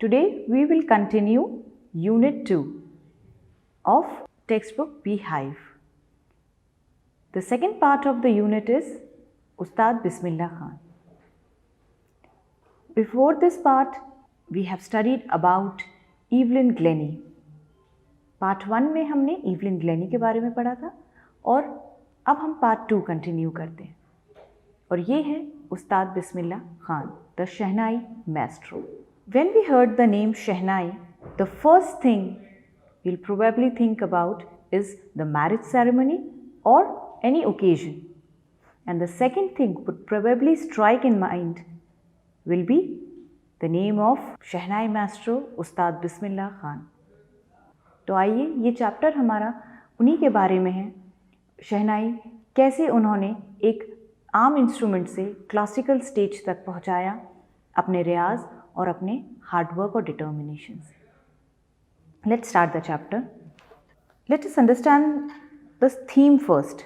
Today we will continue Unit 2 of textbook Beehive. The second part of the unit is Ustad Bismillah Khan. Before this part, we have studied about Evelyn Glennie. Part 1 में हमने Evelyn Glenny के बारे में पढ़ा था और अब हम पार्ट 2 कंटिन्यू करते हैं और ये है Ustad Bismillah Khan, the shehnai maestro. When we heard the name Shehnai, the first thing we'll probably think about is the marriage ceremony or any occasion. And the second thing would probably strike in mind will be the name of Shehnai Maestro, Ustad Bismillah Khan. तो आइए, ये chapter हमारा उन्हीं के बारे में है, शहनाई कैसे उन्होंने एक आम इंस्ट्रूमेंट से क्लासिकल स्टेज तक पहुंचाया अपने रियाज और अपने हार्डवर्क और डिटर्मिनेशन से. Let's start the chapter. Let us understand the theme first.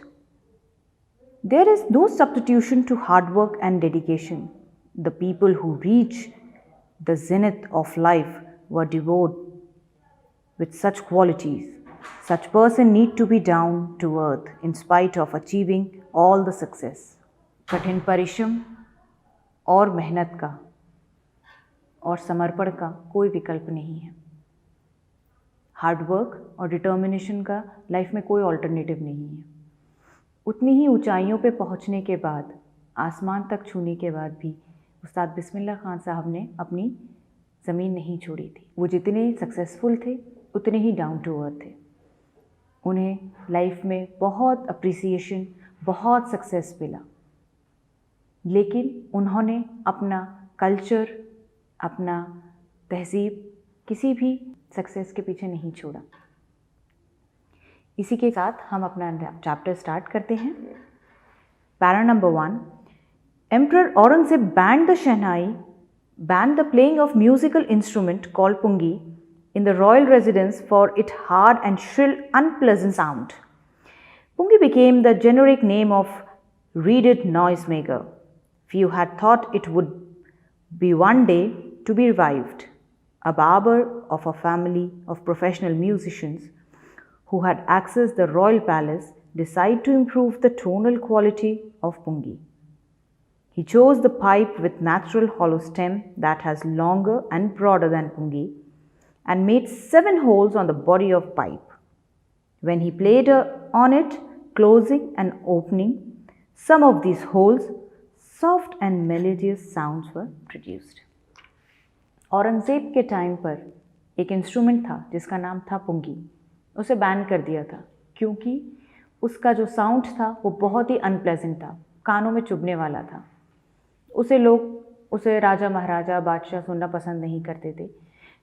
There is no substitution to hard work and dedication. The people who reach the zenith of life were devote with such qualities. Such person need to be down to earth in spite of achieving all the success. कठिन परिश्रम और मेहनत का और समर्पण का कोई विकल्प नहीं है. हार्ड वर्क और डिटर्मिनेशन का लाइफ में कोई ऑल्टरनेटिव नहीं है. उतनी ही ऊंचाइयों पे पहुंचने के बाद, आसमान तक छूने के बाद भी उस्ताद बिस्मिल्लाह खान साहब ने अपनी ज़मीन नहीं छोड़ी थी. वो जितने सक्सेसफुल थे उतने ही डाउन टू अर्थ थे. उन्हें लाइफ में बहुत अप्रिसिएशन, बहुत सक्सेस मिला, लेकिन उन्होंने अपना कल्चर, अपना तहजीब किसी भी सक्सेस के पीछे नहीं छोड़ा. इसी के साथ हम अपना चैप्टर स्टार्ट करते हैं. Para number 1. Emperor Aurangzeb banned the Shehnai, banned the playing of musical instrument called pungi in the royal residence for its hard and shrill, unpleasant sound. Pungi became the generic name of reeded noisemaker. Few had thought it would be one day to be revived. A barber of a family of professional musicians who had accessed the royal palace decided to improve the tonal quality of pungi. He chose the pipe with natural hollow stem that has longer and broader than pungi and made 7 holes on the body of pipe. When he played on it, closing and opening some of these holes, soft and melodious sounds were produced. Aurangzeb के time पर एक instrument था जिसका नाम था पुंगी. उसे ban कर दिया था क्योंकि उसका जो साउंड था वो बहुत ही अनप्लेजेंट था, कानों में चुभने वाला था. उसे राजा महाराजा बादशाह सुनना पसंद नहीं करते थे,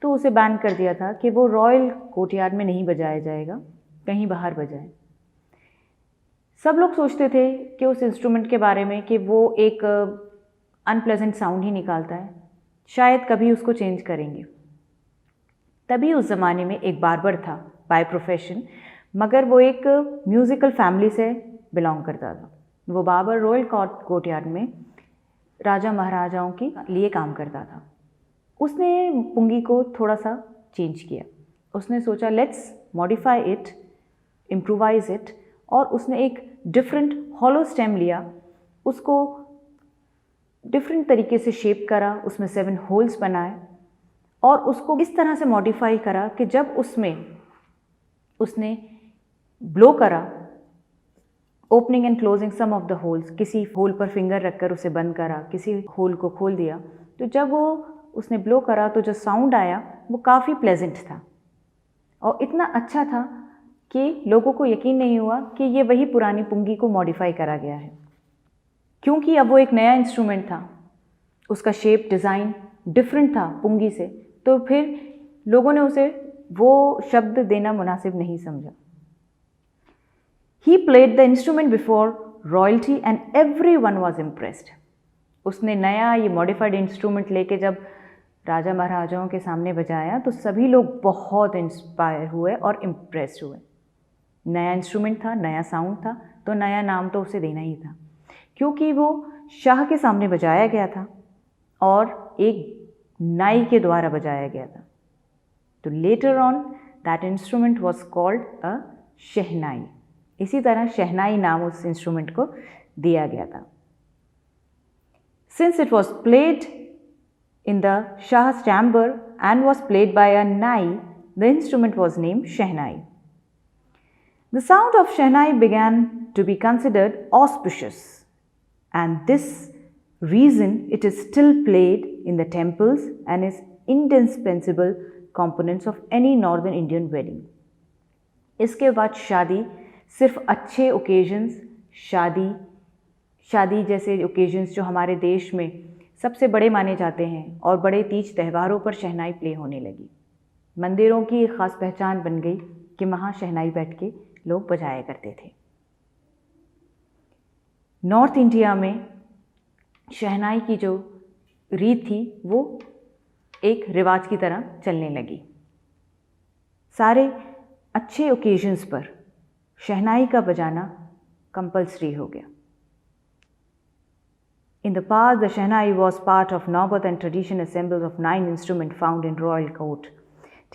तो उसे बैन कर दिया था कि वो रॉयल कोर्टयार्ड में नहीं बजाया जाएगा, कहीं बाहर बजाए. सब लोग सोचते थे कि उस इंस्ट्रूमेंट के बारे में कि वो एक अनप्लेजेंट साउंड ही निकालता है, शायद कभी उसको चेंज करेंगे. तभी उस ज़माने में एक बार्बर था बाय प्रोफेशन, मगर वो एक म्यूज़िकल फैमिली से बिलोंग करता था. वो बार्बर रॉयल कोर्टयार्ड में राजा महाराजाओं के लिए काम करता था. उसने पुंगी को थोड़ा सा चेंज किया. उसने सोचा let's modify it, improvise it, और उसने एक डिफरेंट हॉलो स्टेम लिया, उसको डिफरेंट तरीके से शेप करा, उसमें 7 होल्स बनाए और उसको इस तरह से मॉडिफाई करा कि जब उसने ब्लो करा, opening and closing some of the holes, किसी होल पर फिंगर रखकर उसे बंद करा, किसी होल को खोल दिया, तो जब उसने ब्लो करा तो जो साउंड आया वो काफ़ी प्लेजेंट था और इतना अच्छा था कि लोगों को यकीन नहीं हुआ कि ये वही पुरानी पुंगी को मॉडिफाई करा गया है. क्योंकि अब वो एक नया इंस्ट्रूमेंट था, उसका शेप डिज़ाइन डिफरेंट था पुंगी से, तो फिर लोगों ने उसे वो शब्द देना मुनासिब नहीं समझा. He played the instrument before royalty and everyone was impressed. उसने नया ये मॉडिफाइड इंस्ट्रूमेंट लेके जब राजा महाराजाओं के सामने बजाया तो सभी लोग बहुत इंस्पायर हुए और इम्प्रेस्ड हुए. नया इंस्ट्रूमेंट था, नया साउंड था, तो नया नाम तो उसे देना ही था, क्योंकि वो शाह के सामने बजाया गया था और एक नाई के द्वारा बजाया गया था। तो later on that instrument was called a shehnai. इसी तरह शहनाई नाम उस इंस्ट्रूमेंट को दिया गया था। Since it was played in the Shah's chamber and was played by a nai, the instrument was named Shehnai. The sound of Shehnai began to be considered auspicious, and this reason it is still played in the temples and is indispensable components of any northern Indian wedding. इसके बाद शादी सिर्फ अच्छे occasions, शादी जैसे occasions जो हमारे देश में सबसे बड़े माने जाते हैं और बड़े तीज त्यौहारों पर शहनाई प्ले होने लगी। मंदिरों की एक ख़ास पहचान बन गई कि वहाँ शहनाई बैठ के लोग बजाया करते थे। नॉर्थ इंडिया में शहनाई की जो रीत थी वो एक रिवाज की तरह चलने लगी। सारे अच्छे ओकेजन्स पर शहनाई का बजाना कंपल्सरी हो गया। In the past, the Shehnai was part of Naubat and tradition assembled of 9 instruments found in royal court.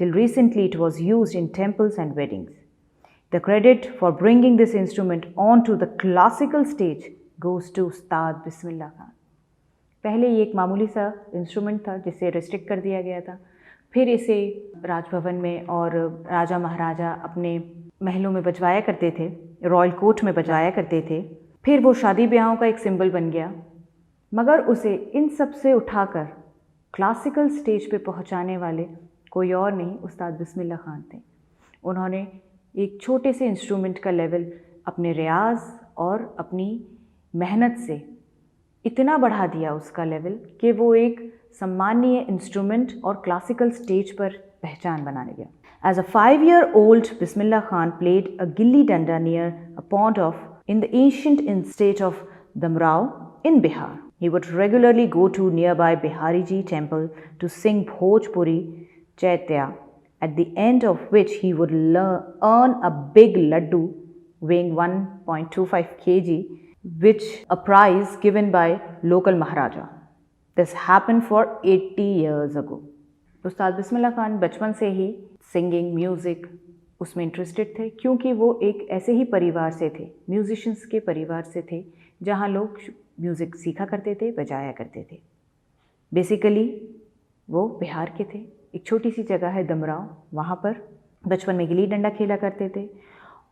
Till recently, it was used in temples and weddings. The credit for bringing this instrument onto the classical stage goes to Ustad Bismillah Khan. पहले ये एक मामूली सा instrument था जिसे restrict कर दिया गया था। फिर इसे राजभवन में और राजा महाराजा अपने महलों में बजवाया करते थे, रॉयल कोर्ट में बजवाया करते थे। फिर वो शादी ब्याहों का एक सिंबल बन गया, मगर उसे इन सब से उठाकर क्लासिकल स्टेज पे पहुंचाने वाले कोई और नहीं, उस्ताद बिस्मिल्लाह खान थे। उन्होंने एक छोटे से इंस्ट्रूमेंट का लेवल अपने रियाज और अपनी मेहनत से इतना बढ़ा दिया उसका लेवल कि वो एक सम्मानीय इंस्ट्रूमेंट और क्लासिकल स्टेज पर पहचान बनाने गया। As a 5-year-old, Bismillah Khan played a gilli danda near a pond in the ancient state of Damrao in Bihar. He would regularly go to nearby Bihariji temple to sing Bhojpuri Chaitya, at the end of which he would earn a big laddu weighing 1.25 kg, which a prize given by local Maharaja. This happened for 80 years ago. उस्ताद बिस्मिल्लाह खान बचपन से ही singing, music उसमें interested थे, क्योंकि वो एक ऐसे ही परिवार से थे, म्यूजिशियंस के परिवार से थे, जहाँ लोग म्यूज़िक सीखा करते थे, बजाया करते थे। बेसिकली वो बिहार के थे। एक छोटी सी जगह है दमराव, वहाँ पर बचपन में गिल्ली डंडा खेला करते थे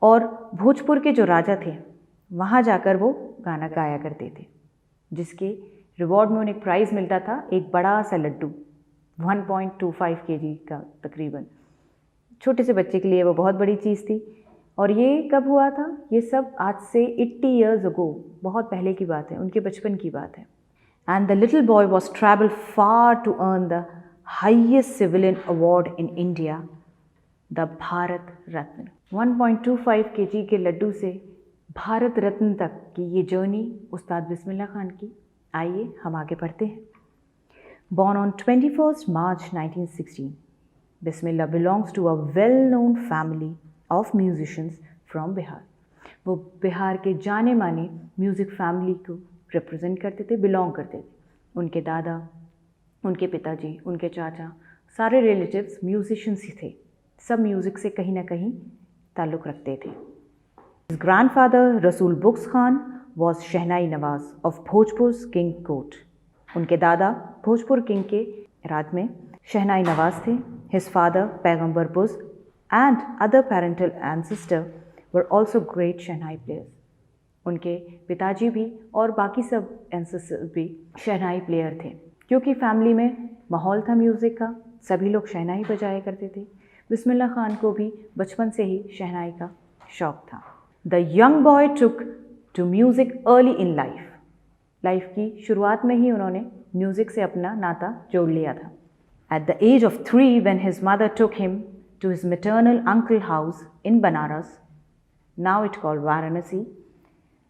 और भोजपुर के जो राजा थे वहाँ जाकर वो गाना गाया करते थे, जिसके रिवॉर्ड में उन्हें एक प्राइज़ मिलता था, एक बड़ा सा लड्डू 1.25 kg का तकरीबन। छोटे से बच्चे के लिए वो बहुत बड़ी चीज़ थी। और ये कब हुआ था? ये सब आज से 80 years ago, बहुत पहले की बात है, उनके बचपन की बात है। And the little boy was travel far to earn the highest civilian award in India, the Bharat Ratna. 1.25 kg के लड्डू से भारत रत्न तक की ये जर्नी उस्ताद बिस्मिल्लाह खान की। आइए हम आगे बढ़ते हैं। Born on 21st March 1916, Bismillah belongs to a well-known family of musicians from Bihar. वो बिहार के जाने माने म्यूज़िक फैमिली को रिप्रेजेंट करते थे, बिलोंग करते थे। उनके दादा, उनके पिताजी, उनके चाचा, सारे रिलेटिव्स म्यूजिशियंस ही थे। सब म्यूज़िक से कहीं ना कहीं ताल्लुक़ रखते थे। His grandfather Rasul Buks Khan was Shehnai Nawaz of Bhojpur's King Court. उनके दादा भोजपुर किंग के राज में शहनाई नवाज थे। His father Paigambar Bux and other parental ancestor were also great shehnai players. उनके पिताजी भी और बाकी सब एंसेस्टर्स भी शहनाई प्लेयर थे, क्योंकि फैमिली में माहौल था म्यूज़िक का, सभी लोग शहनाई बजाया करते थे। बिस्मिल्लाह खान को भी बचपन से ही शहनाई का शौक़ था। The young boy took to music early in life की शुरुआत में ही उन्होंने म्यूज़िक से अपना नाता जोड़ लिया था। At the age of 3, when his mother took him to his maternal uncle house in Banaras, now it called Varanasi,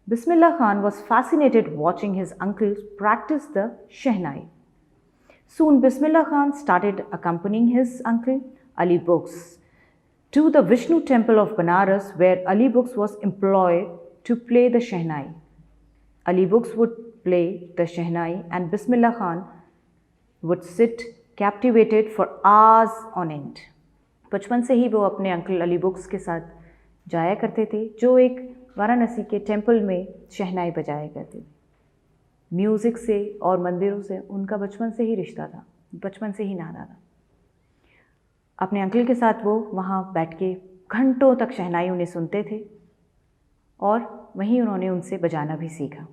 Bismillah Khan was fascinated watching his uncle practice the Shehnai. Soon Bismillah Khan started accompanying his uncle Ali Buks to the Vishnu temple of Banaras, where Ali Buks was employed to play the Shehnai. Ali Buks would play the Shehnai and Bismillah Khan would sit captivated for hours on and. बचपन से ही वो अपने uncle Ali books के साथ जाया करते थे, जो एक वाराणसी के टेम्पल में शहनाई बजाया करते थे। म्यूज़िक से और मंदिरों से उनका बचपन से ही रिश्ता था, बचपन से ही नाता था। अपने अंकल के साथ वो वहाँ बैठ के घंटों तक शहनाई उन्हें सुनते थे और वहीं उन्होंने उनसे बजाना भी सीखा।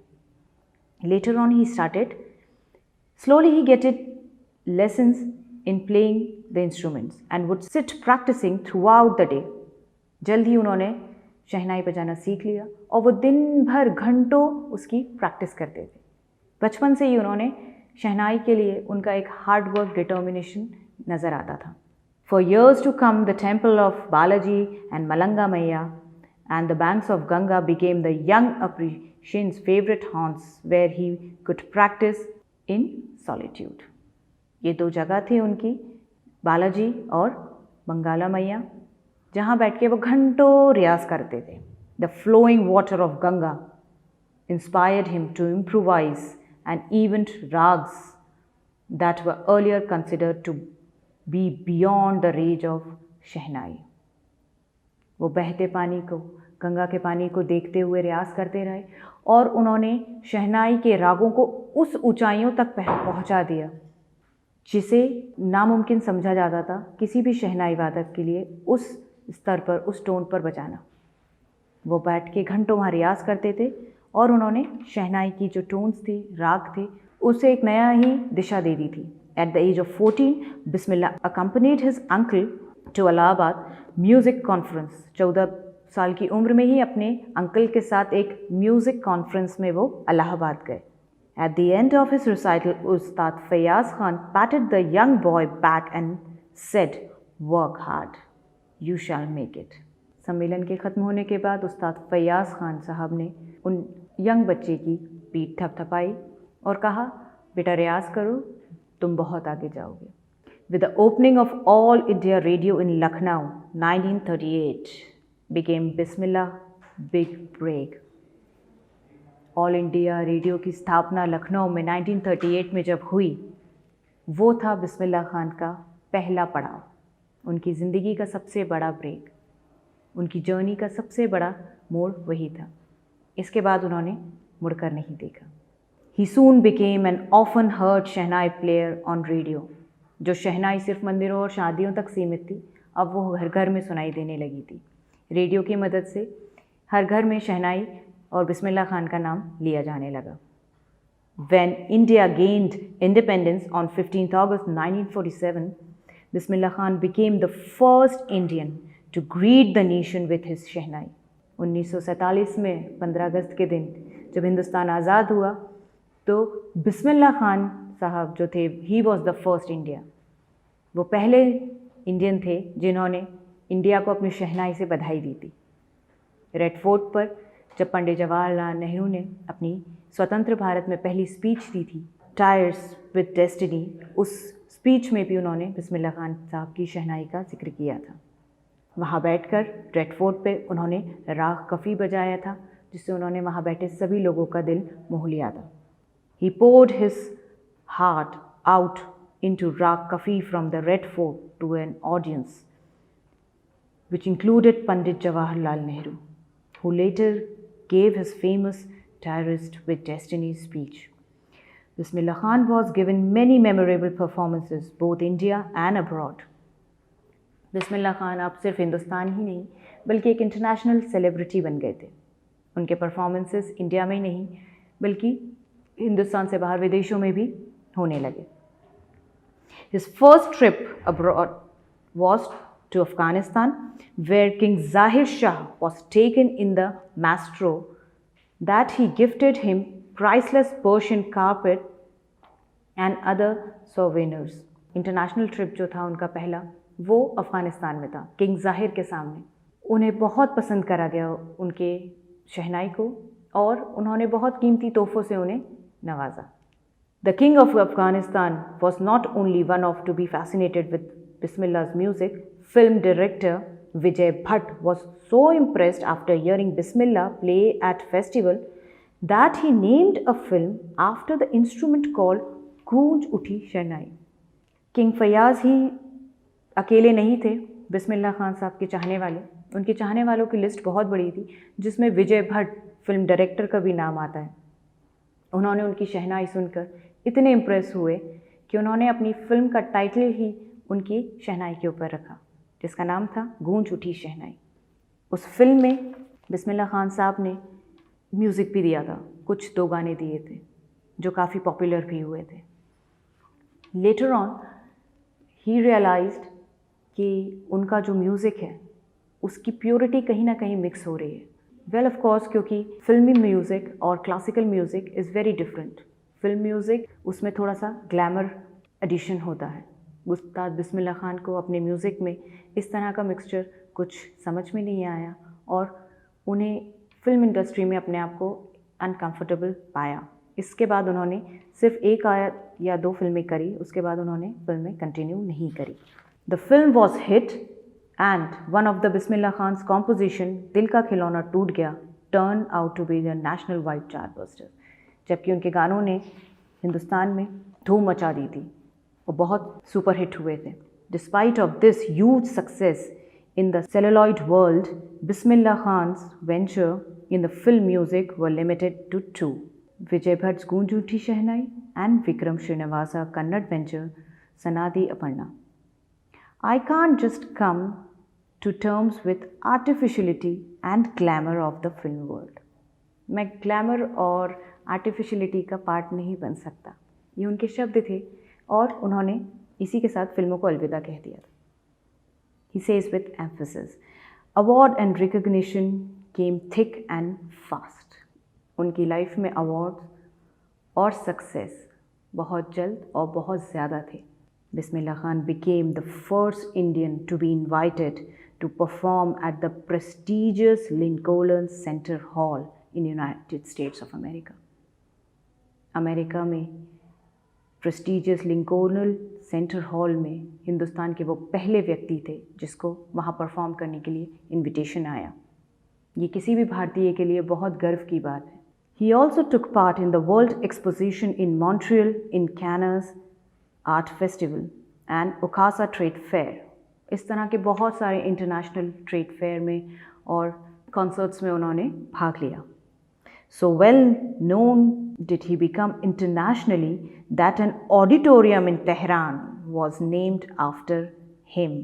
लेटर ऑन ही स्टार्टेड स्लोली ही getted lessons in playing the instruments and would sit practising throughout the day. जल्द ही उन्होंने शहनाई बजाना सीख लिया और वो दिन भर घंटों उसकी प्रैक्टिस करते थे। बचपन से ही उन्होंने शहनाई के लिए उनका एक हार्ड वर्क डिटर्मिनेशन नज़र आता था। For years to come, the temple of Balaji and Malanga Maya and the banks of Ganga became the young apparition's favorite haunts where he could practice in solitude. ये दो जगह थी उनकी, बालाजी और बंगाला मैया, जहाँ बैठ के वो घंटों रियाज करते थे। The flowing water of Ganga inspired him to improvise and even rags that were earlier considered to be beyond the range of शहनाई। वो बहते पानी को, गंगा के पानी को देखते हुए रियाज करते रहे और उन्होंने शहनाई के रागों को उस ऊंचाइयों तक पहुंचा दिया जिसे नामुमकिन समझा जाता था किसी भी शहनाई वादक के लिए उस स्तर पर, उस टोन पर बजाना। वो बैठ के घंटों वहाँ रियाज करते थे और उन्होंने शहनाई की जो टोन्स थी, राग थे, उसे एक नया ही दिशा दे दी थी। At the age of 14, Bismillah accompanied his uncle to Allahabad music conference. 14 साल की उम्र में ही अपने अंकल के साथ एक म्यूज़िक कॉन्फ्रेंस में वो इलाहाबाद गए। At the end of his recital, Ustad Fayaz Khan patted the young boy back and said, "Work hard, you shall make it." सम्मेलन के ख़त्म होने के बाद उस्ताद फैयाज़ खान साहब ने उन यंग बच्चे की पीठ थपथपाई और कहा, बेटा रियाज करो, तुम बहुत आगे जाओगे। With the opening of All India Radio in Lucknow, 1938 became Bismillah big break. All India radio की स्थापना लखनऊ में 1938 में जब हुई, वो था बिस्मिल्लाह खान का पहला पड़ाव, उनकी ज़िंदगी का सबसे बड़ा ब्रेक, उनकी जर्नी का सबसे बड़ा मोड़ वही था। इसके बाद उन्होंने मुड़कर नहीं देखा। He soon became an often heard shehnai player on radio. जो शहनाई सिर्फ मंदिरों और शादियों तक सीमित थी, अब वो घर घर में सुनाई देने लगी थी। रेडियो की मदद से हर घर में शहनाई और बिस्मिल्लाह खान का नाम लिया जाने लगा। When India gained independence on 15th August 1947, Bismillah Khan became the first Indian to greet the nation with his शहनाई। 1947 में 15 अगस्त के दिन जब हिंदुस्तान आज़ाद हुआ, तो बिस्मिल्लाह खान साहब जो थे, ही वॉज द फर्स्ट इंडिया, वो पहले इंडियन थे जिन्होंने इंडिया को अपनी शहनाई से बधाई दी थी। रेड फोर्ट पर जब पंडित जवाहरलाल नेहरू ने अपनी स्वतंत्र भारत में पहली स्पीच दी थी, टायर्स विद डेस्टिनी, उस स्पीच में भी उन्होंने बिस्मिल्लाह खान साहब की शहनाई का जिक्र किया था। वहाँ बैठकर रेड फोर्ट पे उन्होंने राग कफ़ी बजाया था, जिससे उन्होंने वहाँ बैठे सभी लोगों का दिल मोह लिया था। He poured his heart out into Rag Kafi from the Red Fort to an audience, which included Pandit Jawaharlal Nehru, who later gave his famous Diarist with Destiny speech. Bismillah Khan was given many memorable performances, both India and abroad. Bismillah Khan अब सिर्फ हिंदुस्तान ही नहीं बल्कि एक international celebrity बन गए थे। उनके performances India में नहीं बल्कि हिंदुस्तान से बाहर विदेशों में भी होने लगे। His first trip abroad was to Afghanistan, where King Zahir Shah was taken in the maestro that he gifted him priceless Persian carpet and other souvenirs. International trip जो था उनका पहला, वो अफ़गानिस्तान में था, किंग ज़ाहिर के सामने। उन्हें बहुत पसंद करा गया उनके शहनाई को और उन्होंने बहुत कीमती तोहफ़ों से उन्हें नवाजा। The king of Afghanistan was not only one of to be fascinated with Bismillah's music. Film director Vijay Bhatt was so impressed after hearing Bismillah play at festival that he named a film after the instrument called Goonj Uthi Shehnai. King Faiyaz ही अकेले नहीं थे बिस्मिल्लाह खान साहब के चाहने वाले। उनके चाहने वालों की लिस्ट बहुत बड़ी थी, जिसमें विजय भट्ट फिल्म डायरेक्टर का भी नाम आता है। उन्होंने उनकी शहनाई सुनकर इतने इम्प्रेस हुए कि उन्होंने अपनी फिल्म का टाइटल ही उनकी शहनाई के ऊपर रखा, जिसका नाम था गूंज उठी शहनाई। उस फिल्म में बिस्मिल्लाह खान साहब ने म्यूज़िक भी दिया था, कुछ 2 गाने दिए थे जो काफ़ी पॉपुलर भी हुए थे। लेटर ऑन ही रियलाइज्ड कि उनका जो म्यूज़िक है उसकी प्योरिटी कहीं ना कहीं मिक्स हो रही है। वेल ऑफ कोर्स, क्योंकि फिल्मी म्यूज़िक और classical music is very different. Film music उसमें थोड़ा सा ग्लैमर एडिशन होता है। उस्ताद बिस्मिल्लाह खान को अपने म्यूज़िक में इस तरह का मिक्सचर कुछ समझ में नहीं आया और उन्हें फिल्म इंडस्ट्री में अपने आप को अनकंफर्टेबल पाया। इसके बाद उन्होंने सिर्फ 1 या 2 फिल्में करी, उसके बाद उन्होंने फिल्में कंटिन्यू नहीं करी। The film was hit and one of the Bismillah Khan's composition दिल का खिलौना टूट गया turn out to be the national wide chartbuster, जबकि उनके गानों ने हिंदुस्तान में धूम मचा दी थी और बहुत सुपर हिट हुए थे। Despite of this huge success in the celluloid world, Bismillah Khan's venture in the film music were limited to 2: Vijay Bhatt's Goonj Uthi Shehnai and Vikram Srinivasa Kannada venture Sanadi Aparna. I can't just come to terms with artificiality and glamour of the film world. मैं glamour और artificiality का part नहीं बन सकता, ये उनके शब्द थे और उन्होंने इसी के साथ फिल्मों को अलविदा कह दिया था। He says with emphasis, award and recognition came thick and fast. उनकी लाइफ में अवार्ड और सक्सेस बहुत जल्द और बहुत ज़्यादा थे। Bismillah Khan became the first Indian to be invited to perform at the prestigious Lincoln Center Hall in United States of America. America में प्रेस्टिजियस लिंकन सेंटर हॉल में हिंदुस्तान के वो पहले व्यक्ति थे जिसको वहाँ परफॉर्म करने के लिए इनविटेशन आया। ये किसी भी भारतीय के लिए बहुत गर्व की बात है। He also took part in the world exposition in Montreal, in Cannes art festival and ओकासा ट्रेड फेयर। इस तरह के बहुत सारे इंटरनेशनल ट्रेड फेयर में और कॉन्सर्ट्स में उन्होंने भाग लिया। So well known did he become internationally that an auditorium in Tehran was named after him,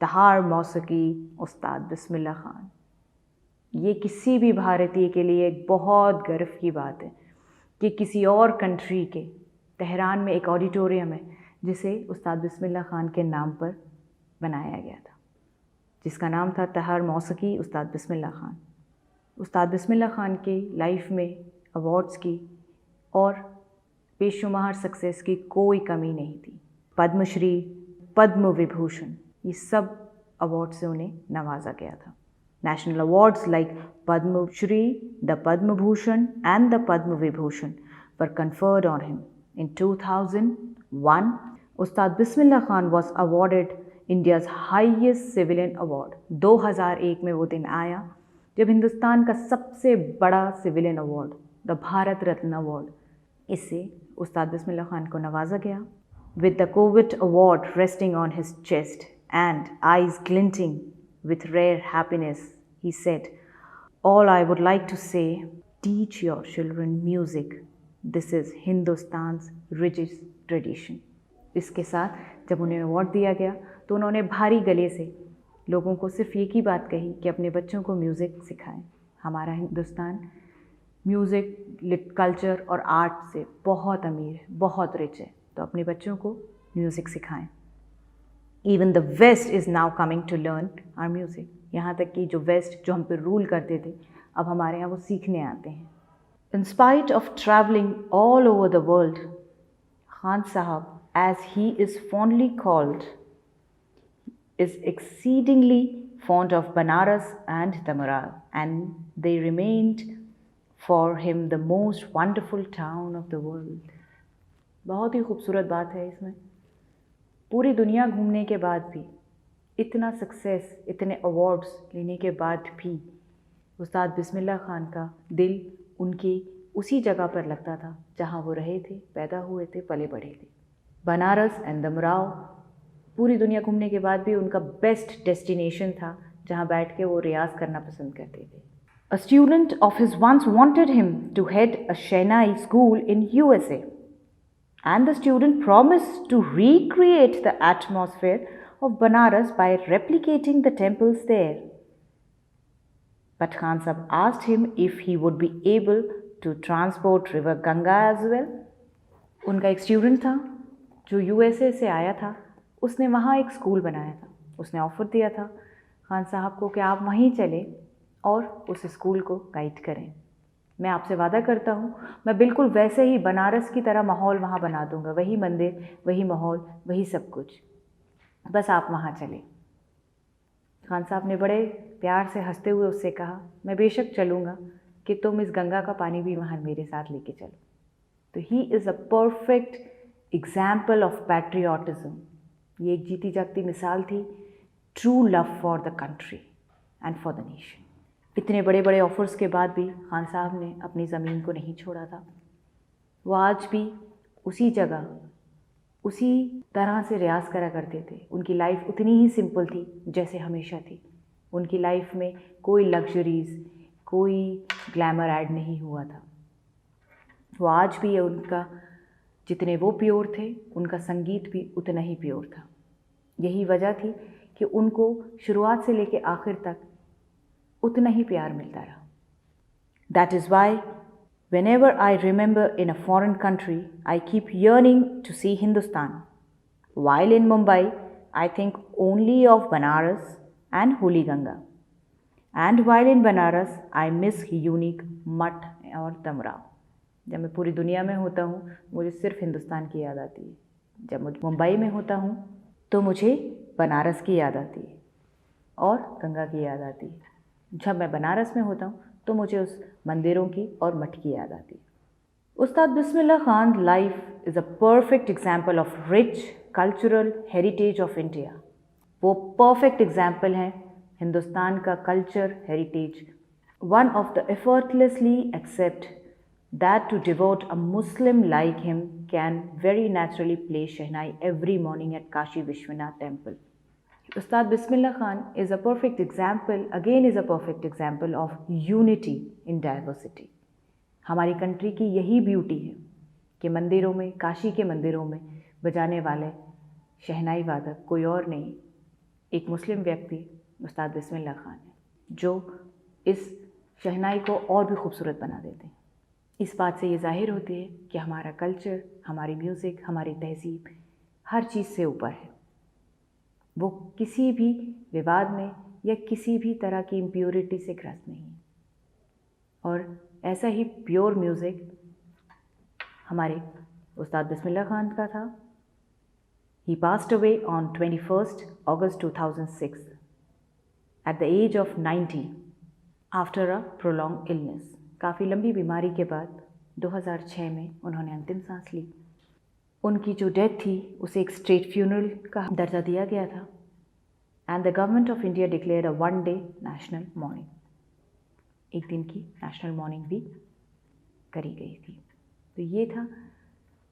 तहार मौसीकी उस्ताद बिस्मिल्लाह खान। ये किसी भी भारतीय के लिए एक बहुत गर्व की बात है कि किसी और कंट्री के तेहरान में एक ऑडिटोरियम है जिसे उस्ताद बिस्मिल्लाह खान के नाम पर बनाया गया था, जिसका नाम था तहार मौसीकी उस्ताद बिस्मिल्लाह खान। उस्ताद बिस्मिल्लाह खान के लाइफ में अवार्ड्स की और बेशुमार सक्सेस की कोई कमी नहीं थी। पद्मश्री, पद्म विभूषण, ये सब अवार्ड से उन्हें नवाजा गया था। National awards like Padma Shri, the Padma Bhushan and the Padma Vibhushan were conferred on him. In 2001, Ustad Bismillah Khan was awarded India's highest civilian award. 2001 में वो दिन आया जब हिंदुस्तान का सबसे बड़ा civilian award, the Bharat Ratna award, इससे उस्ताद बिस्मिल्लाह खान को नवाजा गया। With the coveted award resting on his chest and eyes glinting with rare happiness, he said, all I would like to say, teach your children music, this is Hindustan's richest tradition. इसके साथ जब उन्हें award दिया गया तो उन्होंने भारी गले से लोगों को सिर्फ एक ही बात कही कि अपने बच्चों को म्यूज़िक सिखाएं। हमारा हिंदुस्तान म्यूज़िक, कल्चर और आर्ट से बहुत अमीर है, बहुत रिच है, तो अपने बच्चों को म्यूज़िक सिखाएं। Even the west is now coming to learn our music. यहाँ तक कि जो वेस्ट जो हम पे रूल करते थे, अब हमारे यहाँ वो सीखने आते हैं। In spite of travelling all over the world, Khan साहब, as he is fondly called, is exceedingly fond of Banaras and Tamil, and they remained for him the most wonderful town of the world. बहुत ही खूबसूरत बात है इसमें। पूरी दुनिया घूमने के बाद भी, इतना सक्सेस, इतने अवार्ड्स लेने के बाद भी उस्ताद बिस्मिल्लाह खान का दिल उनकी उसी जगह पर लगता था जहाँ वो रहे थे, पैदा हुए थे, पले बढ़े थे। बनारस एंड दमराव पूरी दुनिया घूमने के बाद भी उनका बेस्ट डेस्टिनेशन था जहाँ बैठ के वो रियाज करना पसंद करते थे. A student of his once wanted him to head a Shehnai school in USA, and the student promised to recreate the atmosphere of Banaras by replicating the temples there. But Khan Sahib asked him if he would be able to transport river Ganga as well. उनका एक student था जो USA से आया था, उसने वहाँ एक स्कूल बनाया था. उसने ऑफ़र दिया था खान साहब को कि आप वहीं चले और उस स्कूल को गाइड करें. मैं आपसे वादा करता हूँ मैं बिल्कुल वैसे ही बनारस की तरह माहौल वहाँ बना दूँगा, वही मंदिर, वही माहौल, वही सब कुछ, बस आप वहाँ चलें. खान साहब ने बड़े प्यार से हंसते हुए उससे कहा, मैं बेशक चलूँगा कि तुम इस गंगा का पानी भी वहाँ मेरे साथ लेके चलो. तो he is a perfect example of patriotism. ये एक जीती जागती मिसाल थी true love for the country and for the nation. इतने बड़े बड़े ऑफ़र्स के बाद भी खान साहब ने अपनी ज़मीन को नहीं छोड़ा था. वो आज भी उसी जगह उसी तरह से रियाज़ करा करते थे. उनकी लाइफ उतनी ही सिंपल थी जैसे हमेशा थी. उनकी लाइफ में कोई लग्जरीज़, कोई ग्लैमर ऐड नहीं हुआ था. वो आज भी उनका जितने वो प्योर थे, उनका संगीत भी उतना ही प्योर था. यही वजह थी कि उनको शुरुआत से लेकर आखिर तक उतना ही प्यार मिलता रहा. That is why whenever I remember in a foreign country, I keep yearning to see Hindustan. While in Mumbai, I think only of Banaras and Holy Ganga. And while in Banaras, I miss unique मठ और दमराव. जब मैं पूरी दुनिया में होता हूँ मुझे सिर्फ हिंदुस्तान की याद आती है. जब मुझे मुंबई में होता हूँ तो मुझे बनारस की याद आती है और गंगा की याद आती है. जब मैं बनारस में होता हूँ तो मुझे उस मंदिरों की और मठ की याद आती है. Ustad Bismillah Khan life is a perfect example of rich cultural heritage of India. वो परफेक्ट एग्जाम्पल हैं हिंदुस्तान का culture heritage. One of the effortlessly accept that to devote a Muslim like him can very naturally play Shehnai every morning at Kashi Vishwanath temple. Ustad Bismillah Khan is a perfect example, again is a perfect example of unity in diversity. हमारी country की यही beauty है कि मंदिरों में, काशी के मंदिरों में बजाने वाले शहनाई वादक कोई और नहीं, एक मुस्लिम व्यक्ति उस्ताद बिस्मिल्लाह खान है, जो इस शहनाई को और भी खूबसूरत बना देते हैं. इस बात से ये ज़ाहिर होती है कि हमारा कल्चर, हमारी म्यूज़िक, हमारी तहज़ीब हर चीज़ से ऊपर है. वो किसी भी विवाद में या किसी भी तरह की इम्प्योरिटी से ग्रस्त नहीं है. और ऐसा ही प्योर म्यूज़िक हमारे उस्ताद बिस्मिल्लाह खान का था. He passed away on 21 August 2006 at the age of 90 after a prolonged illness. काफ़ी लंबी बीमारी के बाद 2006 में उन्होंने अंतिम सांस ली. उनकी जो डेथ थी उसे एक स्टेट फ्यूनरल का दर्जा दिया गया था and the government of India declared a 1 day national morning. एक दिन की नेशनल मॉर्निंग भी करी गई थी. तो ये था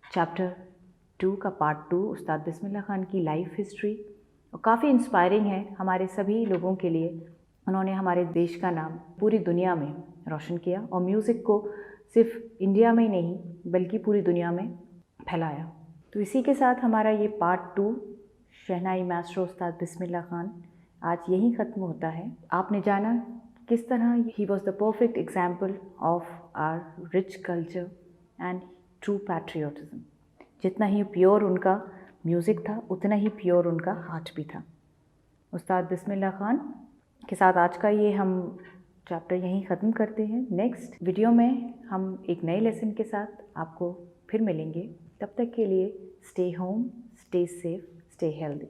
चैप्टर 2 का पार्ट 2 उस्ताद बिस्मिल्लाह खान की लाइफ हिस्ट्री. और काफ़ी इंस्पायरिंग है हमारे सभी लोगों के लिए. उन्होंने हमारे देश का नाम पूरी दुनिया में रोशन किया और म्यूज़िक को सिर्फ इंडिया में ही नहीं बल्कि पूरी दुनिया में फैलाया. तो इसी के साथ हमारा ये पार्ट 2 शहनाई मास्टर उस्ताद बिस्मिल्लाह खान आज यहीं ख़त्म होता है. आपने जाना किस तरह he was the perfect example of our rich culture and true patriotism. जितना ही प्योर उनका म्यूज़िक था उतना ही प्योर उनका हार्ट भी था. उस्ताद बिस्मिल्लाह खान के साथ आज का ये हम चैप्टर यहीं ख़त्म करते हैं. नेक्स्ट वीडियो में हम एक नए लेसन के साथ आपको फिर मिलेंगे. तब तक के लिए stay home, stay safe, stay healthy.